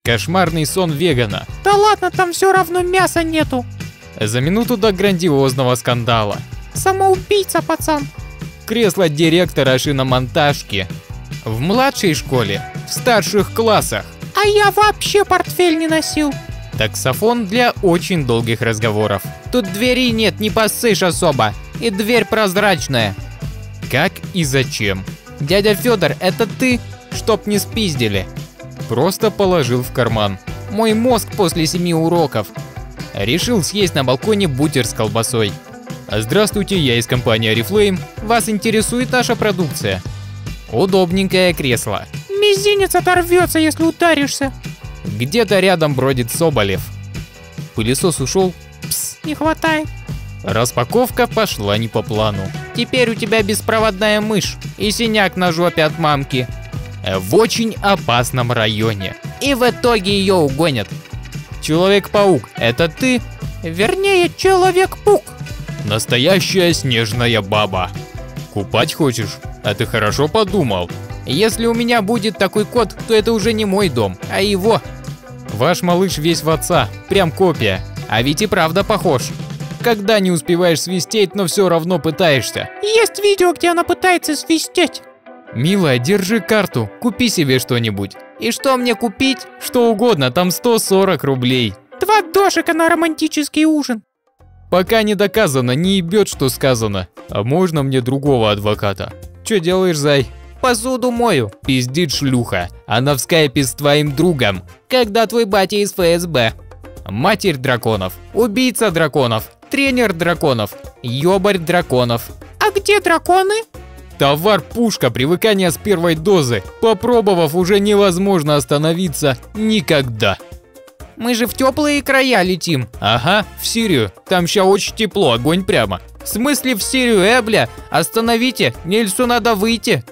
Кошмарный сон вегана. Да ладно, там все равно мяса нету. За минуту до грандиозного скандала. Самоубийца, пацан. Кресло директора шиномонтажки. В младшей школе, в старших классах. А я вообще портфель не носил. Таксофон для очень долгих разговоров. Тут двери нет, не поссышь особо. И дверь прозрачная. Как и зачем? Дядя Федор, это ты? Чтоб не спиздили. Просто положил в карман. Мой мозг после 7 уроков. Решил съесть на балконе бутер с колбасой. Здравствуйте, я из компании Oriflame. Вас интересует наша продукция? Удобненькое кресло. Мизинец оторвется, если ударишься. Где-то рядом бродит Соболев. Пылесос ушел. Пс. Не хватает. Распаковка пошла не по плану. Теперь у тебя беспроводная мышь и синяк на жопе от мамки. В очень опасном районе. И в итоге ее угонят. Человек-паук, это ты? Вернее, Человек-пук. Настоящая снежная баба. Купать хочешь? А ты хорошо подумал. Если у меня будет такой кот, то это уже не мой дом, а его. Ваш малыш весь в отца, прям копия. А ведь и правда похож. Когда не успеваешь свистеть, но все равно пытаешься. Есть видео, где она пытается свистеть. Милая, держи карту, купи себе что-нибудь. И что мне купить? Что угодно, там 140 рублей. 2 дошика на романтический ужин. Пока не доказано, не ебет, что сказано. А можно мне другого адвоката? Че делаешь, зай? Посуду мою. Пиздит шлюха. Она в скайпе с твоим другом. Когда твой батя из ФСБ. Матерь драконов. Убийца драконов. Тренер драконов. Ёбарь драконов. А где драконы? Товар-пушка, привыкание с первой дозы. Попробовав, уже невозможно остановиться никогда. Мы же в теплые края летим. Ага, в Сирию. Там ща очень тепло, огонь прямо. В смысле в Сирию, бля? Остановите, Нильсу надо выйти.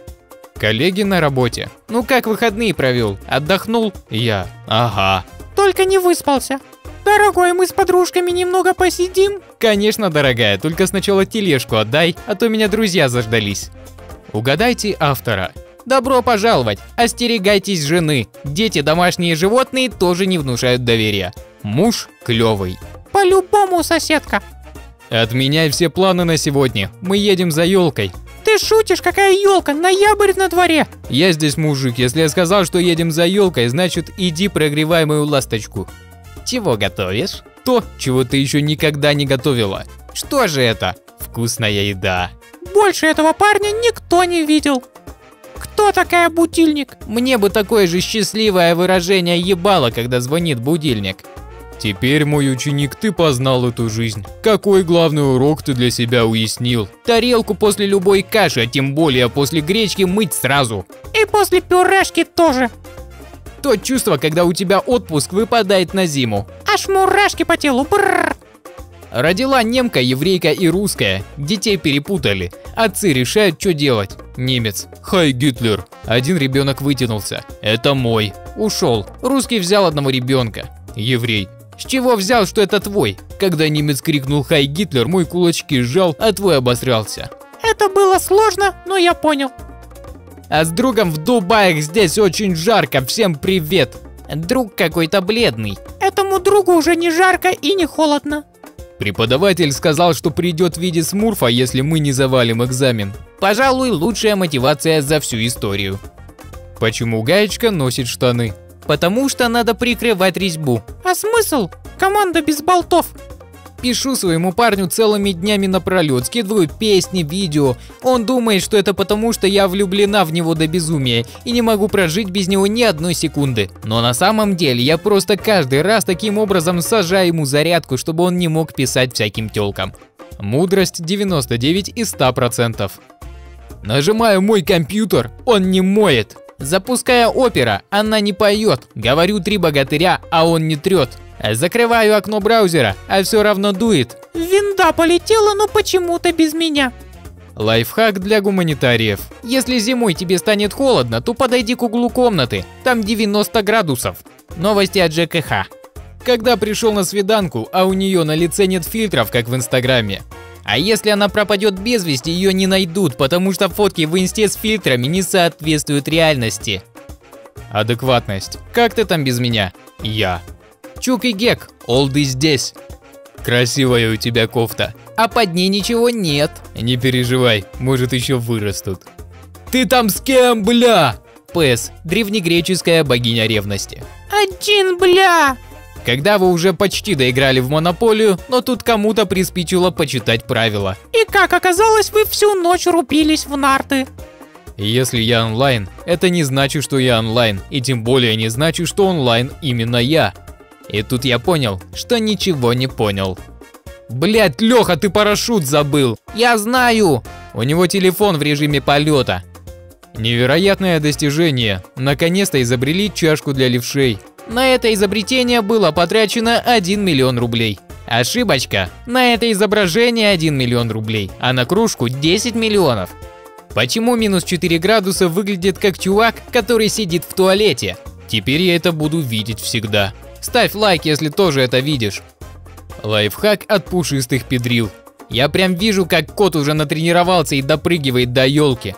Коллеги на работе. Ну как выходные провел? Отдохнул? Я. Ага. Только не выспался. Дорогой, мы с подружками немного посидим? Конечно, дорогая, только сначала тележку отдай, а то меня друзья заждались. Угадайте автора. Добро пожаловать, остерегайтесь жены. Дети, домашние животные тоже не внушают доверия. Муж клёвый. По-любому, соседка. Отменяй все планы на сегодня, мы едем за елкой. Ты шутишь, какая елка? Ноябрь на дворе. Я здесь мужик, если я сказал, что едем за елкой, значит иди прогревай мою ласточку. Чего готовишь? То, чего ты еще никогда не готовила. Что же это? Вкусная еда. Больше этого парня никто не видел. Кто такая будильник? Мне бы такое же счастливое выражение ебало, когда звонит будильник. Теперь, мой ученик, ты познал эту жизнь. Какой главный урок ты для себя уяснил? Тарелку после любой каши, а тем более после гречки мыть сразу. И после пюрешки тоже. То чувство, когда у тебя отпуск выпадает на зиму. Аж мурашки по телу. Бррр. Родила немка, еврейка и русская. Детей перепутали. Отцы решают, что делать. Немец. Хай Гитлер. Один ребенок вытянулся. Это мой. Ушел. Русский взял одного ребенка. Еврей. С чего взял, что это твой? Когда немец крикнул «Хай Гитлер», мой кулачки сжал, а твой обосрался. Это было сложно, но я понял. А с другом в Дубаях здесь очень жарко, всем привет. Друг какой-то бледный. Этому другу уже не жарко и не холодно. Преподаватель сказал, что придет в виде смурфа, если мы не завалим экзамен. Пожалуй, лучшая мотивация за всю историю. Почему гаечка носит штаны? Потому что надо прикрывать резьбу. А смысл? Команда без болтов. Пишу своему парню целыми днями напролет, скидываю песни, видео. Он думает, что это потому, что я влюблена в него до безумия и не могу прожить без него ни одной секунды. Но на самом деле я просто каждый раз таким образом сажаю ему зарядку, чтобы он не мог писать всяким тёлкам. Мудрость 99 из 100%. Нажимаю мой компьютер, он не моет. Запуская опера, она не поет. Говорю 3 богатыря, а он не трет. Закрываю окно браузера, а все равно дует. Винда полетела, но почему-то без меня. Лайфхак для гуманитариев. Если зимой тебе станет холодно, то подойди к углу комнаты, там 90 градусов. Новости от ЖКХ. Когда пришел на свиданку, а у нее на лице нет фильтров, как в Инстаграме. А если она пропадет без вести, ее не найдут, потому что фотки в инсте с фильтрами не соответствуют реальности. Адекватность. Как ты там без меня? Я. Чук и Гек, олды здесь. Красивая у тебя кофта. А под ней ничего нет. Не переживай, может еще вырастут. Ты там с кем, бля? ПС. Древнегреческая богиня ревности. Один, бля. Когда вы уже почти доиграли в Монополию, но тут кому-то приспичило почитать правила. И как оказалось, вы всю ночь рубились в нарты. Если я онлайн, это не значит, что я онлайн, и тем более не значит, что онлайн именно я. И тут я понял, что ничего не понял. Блять, Леха, ты парашют забыл. Я знаю. У него телефон в режиме полета. Невероятное достижение. Наконец-то изобрели чашку для левшей. На это изобретение было потрачено 1 миллион рублей. Ошибочка. На это изображение 1 миллион рублей, а на кружку 10 миллионов. Почему минус 4 градуса выглядит как чувак, который сидит в туалете? Теперь я это буду видеть всегда. Ставь лайк, если тоже это видишь. Лайфхак от пушистых педрил. Я прям вижу, как кот уже натренировался и допрыгивает до елки.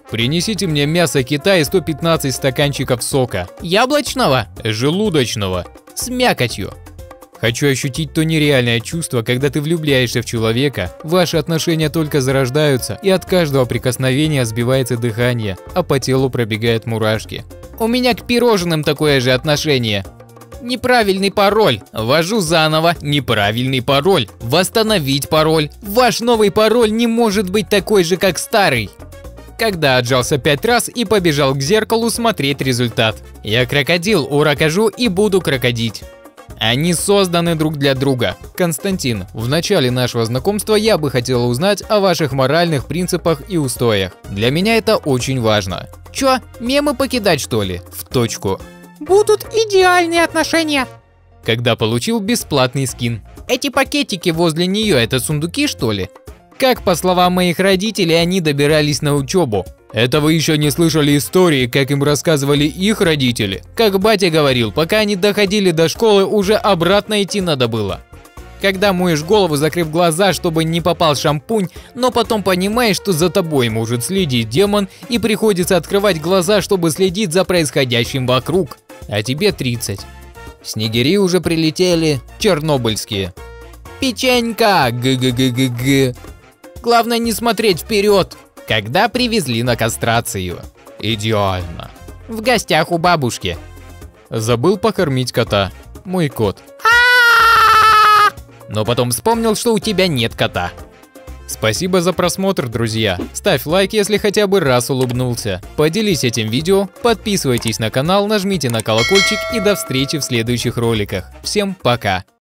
Принесите мне мясо кита и 115 стаканчиков сока. Яблочного? Желудочного. С мякотью. Хочу ощутить то нереальное чувство, когда ты влюбляешься в человека, ваши отношения только зарождаются, и от каждого прикосновения сбивается дыхание, а по телу пробегают мурашки. У меня к пирожным такое же отношение. Неправильный пароль. Ввожу заново. Неправильный пароль. Восстановить пароль. Ваш новый пароль не может быть такой же, как старый. Когда отжался 5 раз и побежал к зеркалу смотреть результат. Я крокодил, урокажу и буду крокодить. Они созданы друг для друга. Константин, в начале нашего знакомства я бы хотел узнать о ваших моральных принципах и устоях. Для меня это очень важно. Чё, мемы покидать что ли? В точку. Будут идеальные отношения. Когда получил бесплатный скин. Эти пакетики возле нее это сундуки что ли? Как по словам моих родителей они добирались на учебу? Это вы еще не слышали истории, как им рассказывали их родители? Как батя говорил, пока они доходили до школы, уже обратно идти надо было. Когда моешь голову, закрыв глаза, чтобы не попал шампунь, но потом понимаешь, что за тобой может следить демон, и приходится открывать глаза, чтобы следить за происходящим вокруг. А тебе 30. Снегири уже прилетели, чернобыльские. Печенька, г-г-г-г-г. Главное не смотреть вперед. Когда привезли на кастрацию. Идеально. В гостях у бабушки. Забыл покормить кота. Мой кот. Но потом вспомнил, что у тебя нет кота. Спасибо за просмотр, друзья. Ставь лайк, если хотя бы раз улыбнулся. Поделись этим видео, подписывайтесь на канал, нажмите на колокольчик и до встречи в следующих роликах. Всем пока.